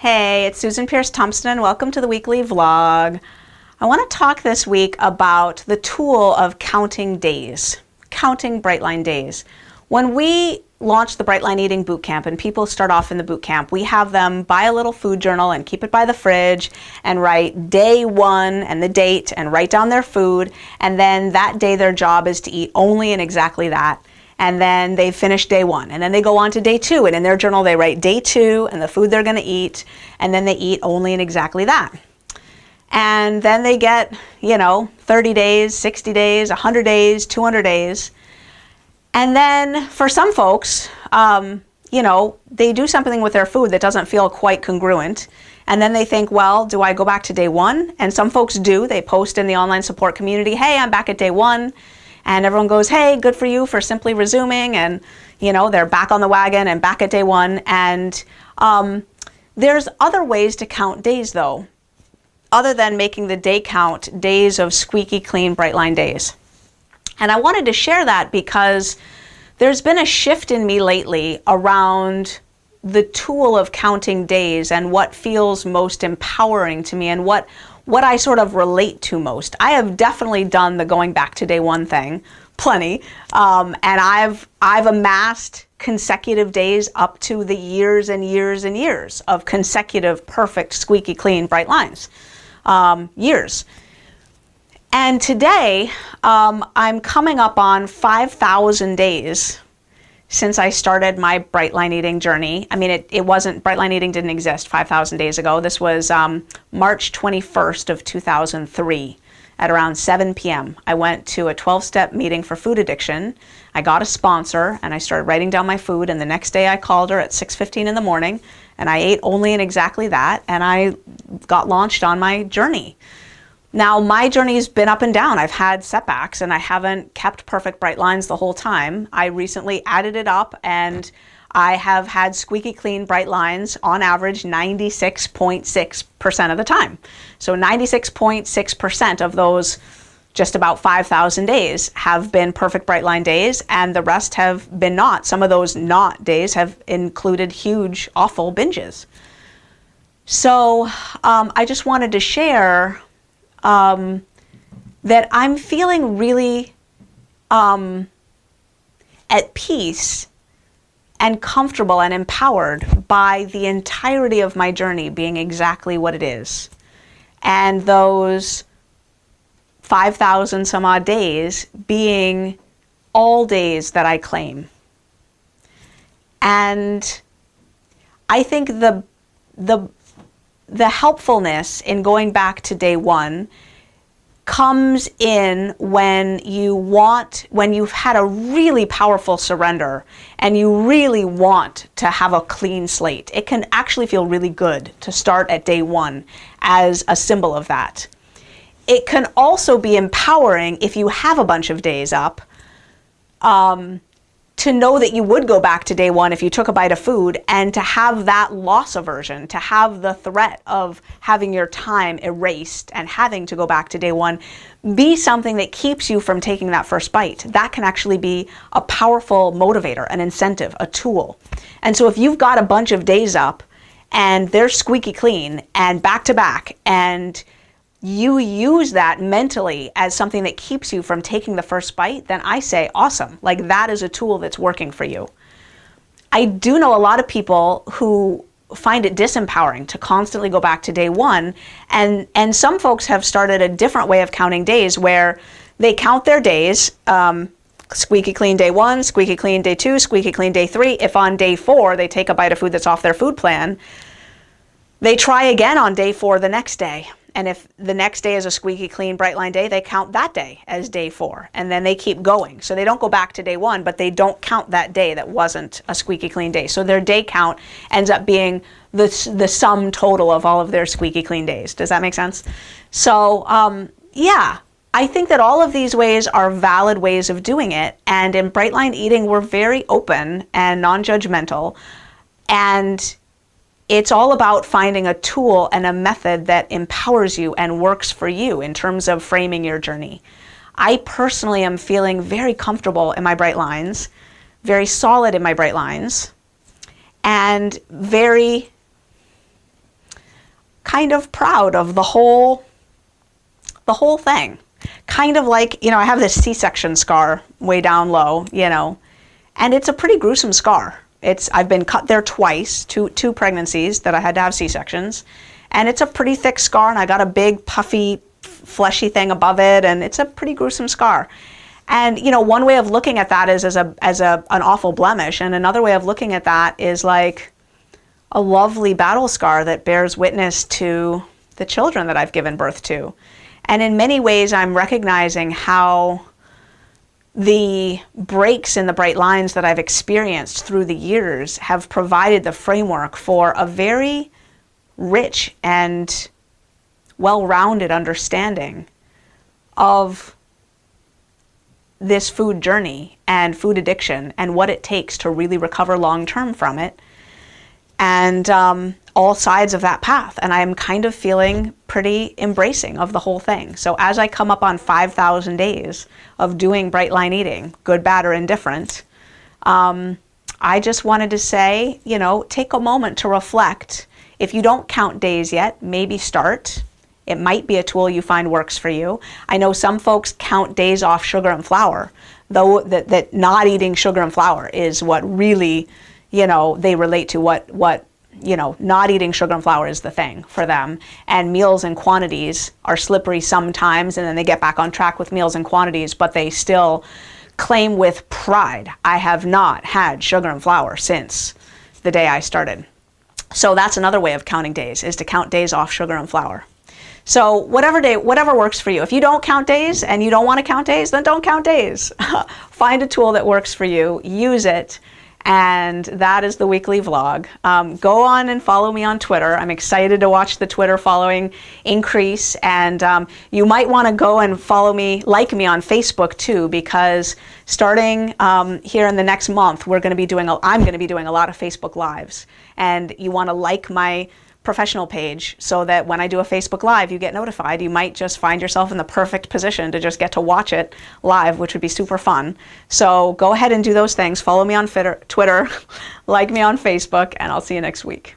Hey, it's Susan Peirce Thompson. Welcome to the weekly vlog. I want to talk this week about the tool of counting days, counting Brightline days. When we launch the Brightline Eating Bootcamp and people start off in the bootcamp, we have them buy a little food journal and keep it by the fridge and write day one and the date and write down their food, and then that day their job is to eat only and exactly that. And then they finish day one, and then they go on to day two, and in their journal they write day two and the food they're going to eat, and then they eat only and exactly that. And then they get, 30 days, 60 days, 100 days, 200 days. And then for some folks, they do something with their food that doesn't feel quite congruent. And then they think, well, do I go back to day one? And some folks do. They post in the online support community, hey, I'm back at day one. And everyone goes, hey, good for you for simply resuming. And, they're back on the wagon and back at day one. And there's other ways to count days, though, other than making the day count days of squeaky clean Brightline days. And I wanted to share that because there's been a shift in me lately around the tool of counting days and what feels most empowering to me and what I sort of relate to most. I have definitely done the going back to day one thing, plenty, and I've amassed consecutive days up to the years and years and years of consecutive, perfect, squeaky clean bright lines, years. And today, I'm coming up on 5,000 days since I started my Brightline eating journey. I mean, Brightline eating didn't exist 5,000 days ago. This was March 21st of 2003 at around 7 p.m. I went to a 12-step meeting for food addiction. I got a sponsor and I started writing down my food, and the next day I called her at 6:15 in the morning and I ate only and exactly that, and I got launched on my journey. Now, my journey's been up and down. I've had setbacks and I haven't kept perfect bright lines the whole time. I recently added it up and I have had squeaky clean bright lines on average 96.6% of the time. So 96.6% of those just about 5,000 days have been perfect bright line days, and the rest have been not. Some of those not days have included huge, awful binges. So I just wanted to share that I'm feeling really at peace and comfortable and empowered by the entirety of my journey being exactly what it is. And those 5,000 some odd days being all days that I claim. And I think the helpfulness in going back to day one comes in when you've had a really powerful surrender and you really want to have a clean slate. It can actually feel really good to start at day one as a symbol of that. It can also be empowering if you have a bunch of days up, to know that you would go back to day one if you took a bite of food, and to have that loss aversion, to have the threat of having your time erased and having to go back to day one be something that keeps you from taking that first bite. That can actually be a powerful motivator, an incentive, a tool. And so if you've got a bunch of days up and they're squeaky clean and back to back, and you use that mentally as something that keeps you from taking the first bite, then I say, awesome. Like, that is a tool that's working for you. I do know a lot of people who find it disempowering to constantly go back to day one. And some folks have started a different way of counting days where they count their days, squeaky clean day one, squeaky clean day two, squeaky clean day three. If on day four they take a bite of food that's off their food plan, they try again on day four the next day. And if the next day is a squeaky clean bright line day, they count that day as day four, and then they keep going. So they don't go back to day one, but they don't count that day that wasn't a squeaky clean day. So their day count ends up being the sum total of all of their squeaky clean days. Does that make sense? So yeah, I think that all of these ways are valid ways of doing it. And in Brightline Eating, we're very open and non-judgmental. And it's all about finding a tool and a method that empowers you and works for you in terms of framing your journey. I personally am feeling very comfortable in my bright lines, very solid in my bright lines, and very kind of proud of the whole thing. Kind of like, I have this C-section scar way down low, and it's a pretty gruesome scar. I've been cut there twice, two pregnancies that I had to have C-sections, and it's a pretty thick scar, and I got a big puffy fleshy thing above it, and it's a pretty gruesome scar. And one way of looking at that is as an awful blemish, and another way of looking at that is like a lovely battle scar that bears witness to the children that I've given birth to. And in many ways, I'm recognizing how the breaks in the bright lines that I've experienced through the years have provided the framework for a very rich and well-rounded understanding of this food journey and food addiction and what it takes to really recover long-term from it, and all sides of that path. And I'm kind of feeling pretty embracing of the whole thing. So as I come up on 5,000 days of doing bright line eating, good, bad, or indifferent, I just wanted to say, take a moment to reflect. If you don't count days yet, maybe start. It might be a tool you find works for you. I know some folks count days off sugar and flour, though that not eating sugar and flour is what really, they relate to what not eating sugar and flour is the thing for them. And meals and quantities are slippery sometimes, and then they get back on track with meals and quantities, but they still claim with pride, I have not had sugar and flour since the day I started. So that's another way of counting days, is to count days off sugar and flour. So whatever works for you. If you don't count days and you don't want to count days, then don't count days. Find a tool that works for you, use it, and that is the weekly vlog. Go on and follow me on Twitter. I'm excited to watch the Twitter following increase, and you might want to go and follow me, like me on Facebook too, because starting here in the next month, I'm going to be doing a lot of Facebook Lives, and you want to like my professional page so that when I do a Facebook Live, you get notified. You might just find yourself in the perfect position to just get to watch it live, which would be super fun. So go ahead and do those things. Follow me on Twitter, like me on Facebook, and I'll see you next week.